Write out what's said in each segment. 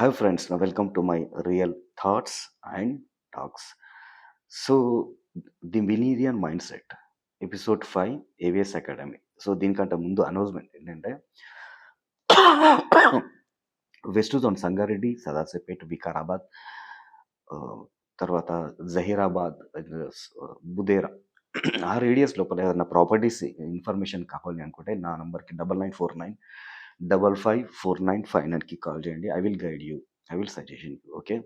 Hi friends, now welcome to my real thoughts and talks. So, the Millennium Mindset, episode 5 AVS academy. So, దీనికంటే ముందు announcement ఏంటంటే west zone Sangareddy, Sadasivpet, Vikarabad, ఆహ్, తర్వాత జహీరాబాద్, బుదేరా ఆ radius లోపల ఏదైనా ప్రాపర్టీస్ ఇన్ఫర్మేషన్ కావాలి అనుకుంటే నా నంబర్‌కి 9949 554959కి కాల్ చేయండి. I will guide you. I will suggestion you. Okay.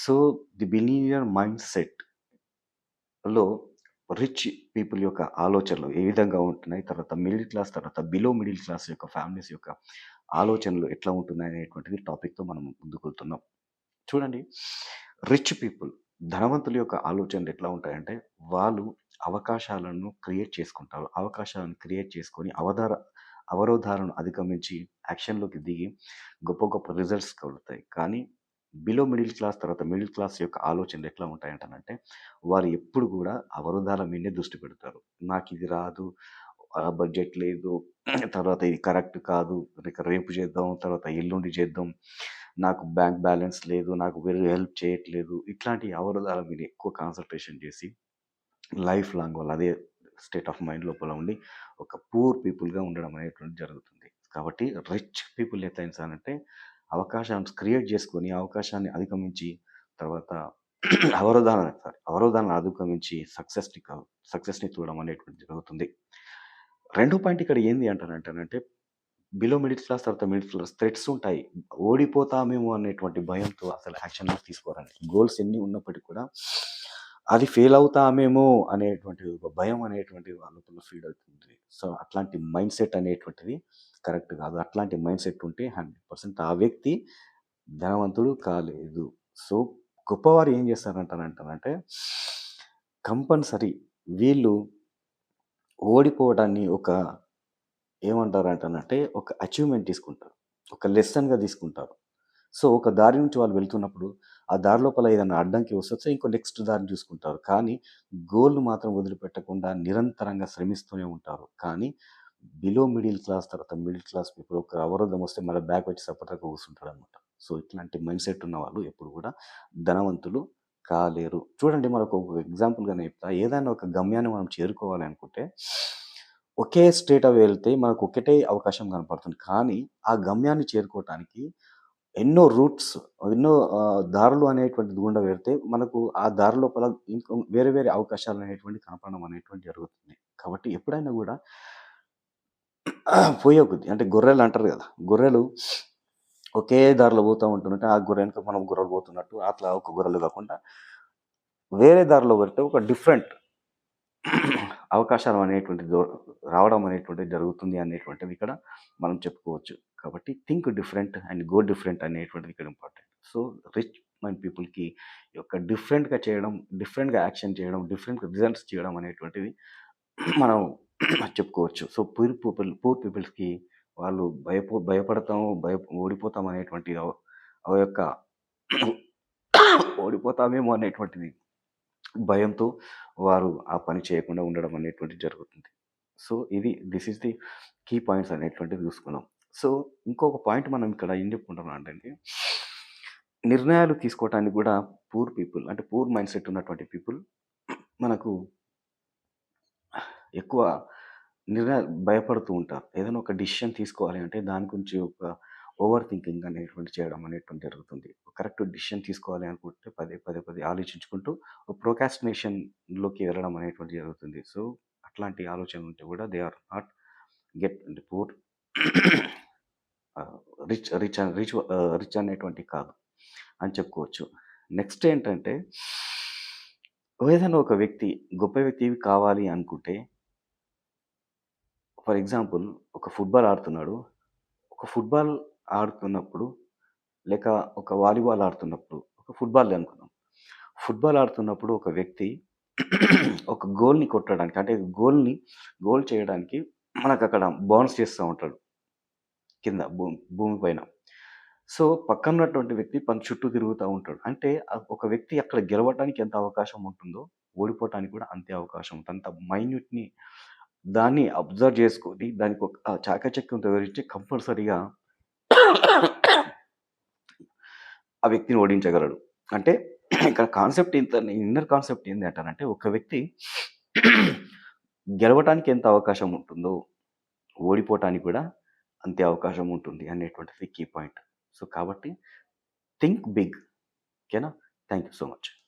So, the billionaire mind సెట్‌లో రిచ్ పీపుల్ యొక్క ఆలోచనలు ఏ విధంగా ఉంటున్నాయి, తర్వాత మిడిల్ క్లాస్, తర్వాత బిలో మిడిల్ క్లాస్ యొక్క ఫ్యామిలీస్ యొక్క ఆలోచనలు ఎట్లా ఉంటున్నాయి అనేటువంటిది టాపిక్‌తో మనం ముందుకెళ్తున్నాం. చూడండి, రిచ్ పీపుల్ ధనవంతుల యొక్క ఆలోచనలు ఎట్లా ఉంటాయంటే, వాళ్ళు అవకాశాలను క్రియేట్ చేసుకుంటారు. అవకాశాలను క్రియేట్ చేసుకొని అవరోధాలను అధిగమించి యాక్షన్‌లోకి దిగి గొప్ప గొప్ప రిజల్ట్స్ కలుగుతాయి. కానీ బిలో మిడిల్ క్లాస్, తర్వాత మిడిల్ క్లాస్ యొక్క ఆలోచనలు ఎట్లా ఉంటాయంటనంటే, వారు ఎప్పుడు గూడా అవరోధాల మీదనే దృష్టి పెడతారు. నాకిది రాదు, బడ్జెట్ లేదు, తర్వాత ఇది కరెక్ట్ కాదు, ఇక రేపు చేద్దాం, తర్వాత ఎల్లుండి చేద్దాం, నాకు బ్యాంక్ బ్యాలెన్స్ లేదు, నాకు వీళ్ళు హెల్ప్ చేయట్లేదు. ఇట్లాంటి అవరోధాల మీద ఎక్కువ కాన్సంట్రేషన్ చేసి లైఫ్ లాంగ్ వాళ్ళు అదే స్టేట్ ఆఫ్ మైండ్ లోపల ఉండి ఒక పూర్ పీపుల్‌గా ఉండడం అనేటువంటిది జరుగుతుంది. కాబట్టి రిచ్ పీపుల్ ఎట్లయితారంటే అవకాశాన్ని క్రియేట్ చేసుకొని, అవకాశాన్ని అధిగమించి, తర్వాత అవరోధాలను అధిగమించి సక్సెస్‌ని చూడడం అనేటువంటిది జరుగుతుంది. రెండో పాయింట్ ఇక్కడ ఏంది అంటానంటే, బిలో మిడిల్ క్లాస్, తర్వాత మిడిల్ క్లాస్ థ్రెట్స్ ఉంటాయి. ఓడిపోతామేమో అనేటువంటి భయంతో అసలు యాక్షన్‌లు తీసుకోరండి. గోల్స్ ఎన్ని ఉన్నప్పటికి కూడా అది ఫెయిల్ అవుతామేమో అనేటువంటి ఒక భయం అనేటువంటిది వాళ్ళ లోపల ఫీడ్ అవుతుంది. సో, అట్లాంటి మైండ్ సెట్ అనేటువంటిది కరెక్ట్ కాదు. అట్లాంటి మైండ్ సెట్ ఉంటే 100% ఆ వ్యక్తి ధనవంతుడు కాలేదు. సో, గొప్పవారు ఏం చేస్తారంటారంటే కంపల్సరీ వీళ్ళు ఓడిపోవడాన్ని ఏమంటారంటానంటే ఒక అచీవ్‌మెంట్ తీసుకుంటారు. ఒక లెసన్‌గా తీసుకుంటారు. సో, ఒక దారి నుంచి వాళ్ళు వెళ్తున్నప్పుడు, ఆ దారి లోపల ఏదైనా అడ్డంకి వస్తే ఇంకో నెక్స్ట్ దారిని చూసుకుంటారు. కానీ గోల్‌ని మాత్రం వదిలిపెట్టకుండా నిరంతరంగా శ్రమిస్తూనే ఉంటారు. కానీ బిలో మిడిల్ క్లాస్, తర్వాత మిడిల్ క్లాస్ పీపుల్ ఒక అవరోధం వస్తే మళ్ళీ బ్యాక్ వచ్చి సపోర్ట్‌గా కూర్చుంటాడనమాట. సో, ఇట్లాంటి మైండ్ సెట్ ఉన్నవాళ్ళు ఎప్పుడు కూడా ధనవంతులు కాలేరు. చూడండి, మనకు ఒక ఎగ్జాంపుల్‌గానే చెప్తా. ఏదైనా ఒక గమ్యాన్ని మనం చేరుకోవాలి అనుకుంటే, ఒకే స్ట్రెయిట్ అవే వెళ్తే మనకు ఒకటే అవకాశం కనపడుతుంది. కానీ ఆ గమ్యాన్ని చేరుకోవటానికి ఎన్నో రూట్స్, ఎన్నో దారులు అనేటువంటిది గుండా వెళ్తే మనకు ఆ దారి లోపల వేరే వేరే అవకాశాలు అనేటువంటివి కనపడడం అనేటువంటిది జరుగుతుంది. కాబట్టి ఎప్పుడైనా గూడా పోయే కొద్దీ అంటే గొర్రెలు అంటారు గదా! గొర్రెలు ఒకే దారిలో పోతా ఉంటుంటే ఆ గొర్రె వెనక మనం గొర్రెలు పోతున్నట్టు అట్లా ఒక గొర్రెలు కాకుండా వేరే దారిలో వెళ్తే ఒక డిఫరెంట్ అవకాశాలు అనేటువంటిది రావడం అనేటువంటిది జరుగుతుంది అనేటువంటిది ఇక్కడ మనం చెప్పుకోవచ్చు. కాబట్టి think different and go different అనేటువంటిది ఇక్కడ ఇంపార్టెంట్. సో, రిచ్ మైండ్ పీపుల్‌కి యొక్క డిఫరెంట్‌గా చేయడం, డిఫరెంట్‌గా యాక్షన్ చేయడం, డిఫరెంట్ రిజల్ట్స్ చేయడం అనేటువంటిది మనం చెప్పుకోవచ్చు. సో, పూర్ పీపుల్స్‌కి వాళ్ళు భయపడతాము, ఓడిపోతాం అనేటువంటి ఆ యొక్క ఓడిపోతామేమో అనేటువంటిది భయంతో వారు ఆ పని చేయకుండా ఉండడం అనేటువంటిది జరుగుతుంది. So, this is the key points అనేటువంటివి చూసుకున్నాం. సో, ఇంకొక పాయింట్ మనం ఇక్కడ ఏం చెప్పుకుంటున్నాం అంటే, నిర్ణయాలు తీసుకోవటానికి కూడా పూర్ పీపుల్ అంటే పూర్ మైండ్ సెట్ ఉన్నటువంటి పీపుల్ మనకు ఎక్కువ భయపడుతూ ఉంటారు. ఏదైనా ఒక డెసిషన్ తీసుకోవాలి అంటే దాని గురించి ఒక ఓవర్ థింకింగ్ అనేటువంటిది చేయడం అనేటువంటిది జరుగుతుంది. కరెక్ట్ డెసిషన్ తీసుకోవాలి అనుకుంటే పదే ఆలోచించుకుంటూ ప్రొకాస్టినేషన్‌లోకి వెళ్ళడం అనేటువంటిది జరుగుతుంది. సో, అట్లాంటి ఆలోచనలు ఉంటే కూడా దే ఆర్ నాట్ అంటే పూర్ రిచ్ అనేటువంటివి కాదు అని చెప్పుకోవచ్చు. నెక్స్ట్ ఏంటంటే, ఏదైనా ఒక వ్యక్తి గొప్ప వ్యక్తి కావాలి అనుకుంటే, ఫర్ ఎగ్జాంపుల్ ఒక ఫుట్‌బాల్ ఆడుతున్నాడు. ఒక ఫుట్‌బాల్ ఆడుతున్నప్పుడు, లేక ఒక వాలీబాల్ ఆడుతున్నప్పుడు, ఒక ఫుట్‌బాలే అనుకుందాం. ఫుట్‌బాల్ ఆడుతున్నప్పుడు ఒక వ్యక్తి ఒక గోల్‌ని కొట్టడానికి అంటే గోల్ చేయడానికి మనకక్కడ బౌన్స్ చేస్తా ఉంటాడు కింద భూమి పైన. సో, పక్కనున్నటువంటి వ్యక్తి చుట్టూ తిరుగుతా ఉంటాడు. అంటే ఒక వ్యక్తి అక్కడ గెలవటానికి ఎంత అవకాశం ఉంటుందో, ఓడిపోవటానికి కూడా అంతే అవకాశం ఉంటుంది. అంత మైన్యూట్‌ని దాన్ని అబ్జర్వ్ చేసుకొని దానికి ఒక చాకచక్యంతో వివరించి కంపల్సరీగా ఆ వ్యక్తిని ఓడించగలడు. అంటే ఇక్కడ కాన్సెప్ట్ ఇంత ఇన్నర్ కాన్సెప్ట్ ఏంది అంటానంటే, ఒక వ్యక్తి గెలవటానికి ఎంత అవకాశం ఉంటుందో, ఓడిపోవటానికి కూడా అంతే అవకాశం ఉంటుంది అనేటువంటిది కీ పాయింట్. సో, కాబట్టి థింక్ బిగ్. ఓకేనా? Thank you so much.